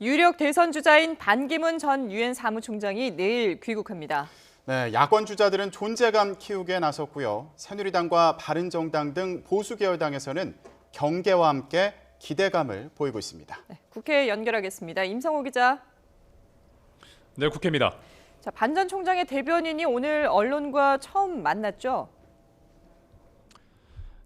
유력 대선 주자인 반기문 전 유엔 사무총장이 내일 귀국합니다. 네, 야권 주자들은 존재감 키우기에 나섰고요. 새누리당과 바른정당 등 보수 계열당에서는 경계와 함께 기대감을 보이고 있습니다. 네, 국회 연결하겠습니다. 임성호 기자. 네, 국회입니다. 자, 반 전 총장의 대변인이 오늘 언론과 처음 만났죠?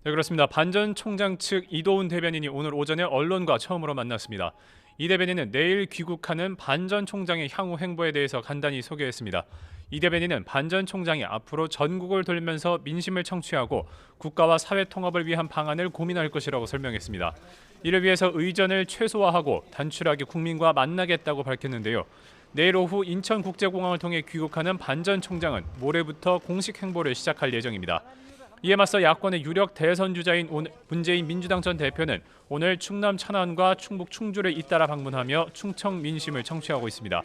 네, 그렇습니다. 반 전 총장 측 이도훈 대변인이 오늘 오전에 언론과 처음으로 만났습니다. 이 대변인은 내일 귀국하는 반 전 총장의 향후 행보에 대해서 간단히 소개했습니다. 이 대변인은 반 전 총장이 앞으로 전국을 돌면서 민심을 청취하고 국가와 사회 통합을 위한 방안을 고민할 것이라고 설명했습니다. 이를 위해서 의전을 최소화하고 단출하게 국민과 만나겠다고 밝혔는데요. 내일 오후 인천국제공항을 통해 귀국하는 반 전 총장은 모레부터 공식 행보를 시작할 예정입니다. 이에 맞서 야권의 유력 대선 주자인 문재인 민주당 전 대표는 오늘 충남 천안과 충북 충주를 잇따라 방문하며 충청 민심을 청취하고 있습니다.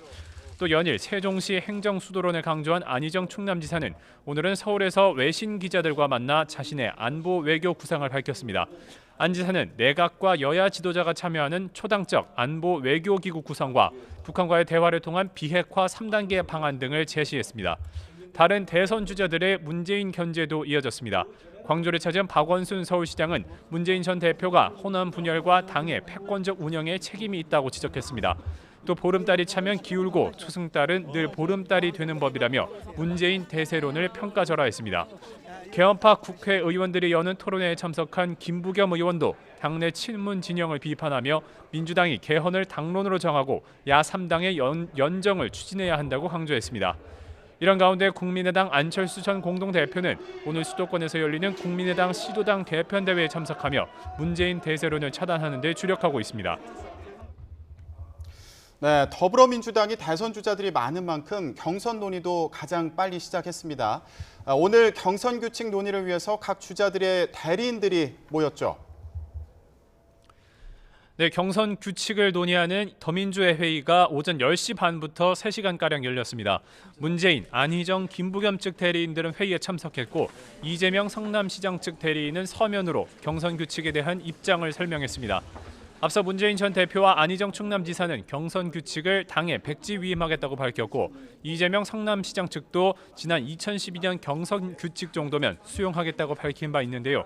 또 연일 세종시 행정수도론을 강조한 안희정 충남지사는 오늘은 서울에서 외신 기자들과 만나 자신의 안보 외교 구상을 밝혔습니다. 안 지사는 내각과 여야 지도자가 참여하는 초당적 안보 외교기구 구성과 북한과의 대화를 통한 비핵화 3단계 방안 등을 제시했습니다. 다른 대선 주자들의 문재인 견제도 이어졌습니다. 광주를 찾은 박원순 서울시장은 문재인 전 대표가 호남 분열과 당의 패권적 운영에 책임이 있다고 지적했습니다. 또 보름달이 차면 기울고 초승달은 늘 보름달이 되는 법이라며 문재인 대세론을 평가절하했습니다. 개헌파 국회의원들이 여는 토론회에 참석한 김부겸 의원도 당내 친문 진영을 비판하며 민주당이 개헌을 당론으로 정하고 야 3당의 연정을 추진해야 한다고 강조했습니다. 이런 가운데 국민의당 안철수 전 공동대표는 오늘 수도권에서 열리는 국민의당 시도당 개편대회에 참석하며 문재인 대세론을 차단하는 데 주력하고 있습니다. 네, 더불어민주당이 대선 주자들이 많은 만큼 경선 논의도 가장 빨리 시작했습니다. 오늘 경선 규칙 논의를 위해서 각 주자들의 대리인들이 모였죠. 네, 경선 규칙을 논의하는 더민주의 회의가 오전 10시 반부터 3시간가량 열렸습니다. 문재인, 안희정, 김부겸 측 대리인들은 회의에 참석했고 이재명 성남시장 측 대리인은 서면으로 경선 규칙에 대한 입장을 설명했습니다. 앞서 문재인 전 대표와 안희정 충남지사는 경선 규칙을 당에 백지위임하겠다고 밝혔고 이재명 성남시장 측도 지난 2012년 경선 규칙 정도면 수용하겠다고 밝힌 바 있는데요.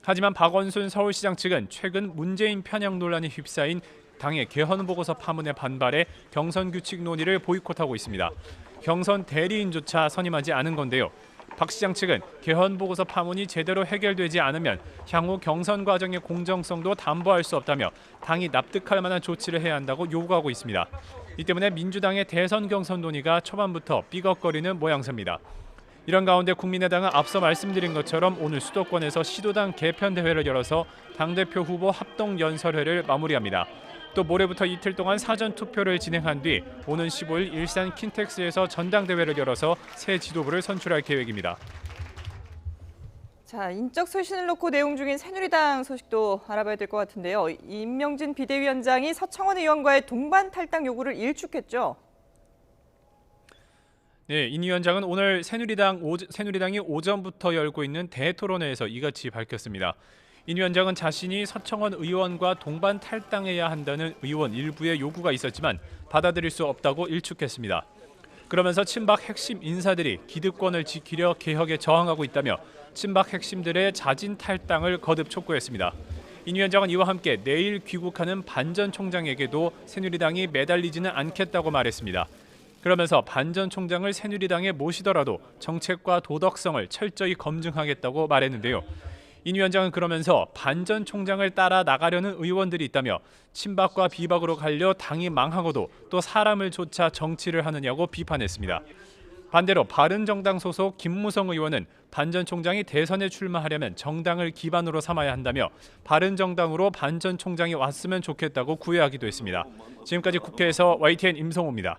하지만 박원순 서울시장 측은 최근 문재인 편향 논란이 휩싸인 당의 개헌 보고서 파문에 반발해 경선 규칙 논의를 보이콧하고 있습니다. 경선 대리인조차 선임하지 않은 건데요. 박 시장 측은 개헌 보고서 파문이 제대로 해결되지 않으면 향후 경선 과정의 공정성도 담보할 수 없다며 당이 납득할 만한 조치를 해야 한다고 요구하고 있습니다. 이 때문에 민주당의 대선 경선 논의가 초반부터 삐걱거리는 모양새입니다. 이런 가운데 국민의당은 앞서 말씀드린 것처럼 오늘 수도권에서 시도당 개편대회를 열어서 당대표 후보 합동연설회를 마무리합니다. 또 모레부터 이틀 동안 사전투표를 진행한 뒤 오는 15일 일산 킨텍스에서 전당대회를 열어서 새 지도부를 선출할 계획입니다. 자, 인적 쇄신을 놓고 내용 중인 새누리당 소식도 알아봐야 될 것 같은데요. 임명진 비대위원장이 서청원 의원과의 동반 탈당 요구를 일축했죠. 네, 인 위원장은 오늘 새누리당이 오전부터 열고 있는 대토론회에서 이같이 밝혔습니다. 인 위원장은 자신이 서청원 의원과 동반 탈당해야 한다는 의원 일부의 요구가 있었지만 받아들일 수 없다고 일축했습니다. 그러면서 친박 핵심 인사들이 기득권을 지키려 개혁에 저항하고 있다며 친박 핵심들의 자진 탈당을 거듭 촉구했습니다. 인 위원장은 이와 함께 내일 귀국하는 반 전 총장에게도 새누리당이 매달리지는 않겠다고 말했습니다. 그러면서 반 전 총장을 새누리당에 모시더라도 정책과 도덕성을 철저히 검증하겠다고 말했는데요. 인 위원장은 그러면서 반 전 총장을 따라 나가려는 의원들이 있다며 친박과 비박으로 갈려 당이 망하고도 또 사람을 쫓아 정치를 하느냐고 비판했습니다. 반대로 바른정당 소속 김무성 의원은 반 전 총장이 대선에 출마하려면 정당을 기반으로 삼아야 한다며 바른정당으로 반 전 총장이 왔으면 좋겠다고 구애하기도 했습니다. 지금까지 국회에서 YTN 임성호입니다.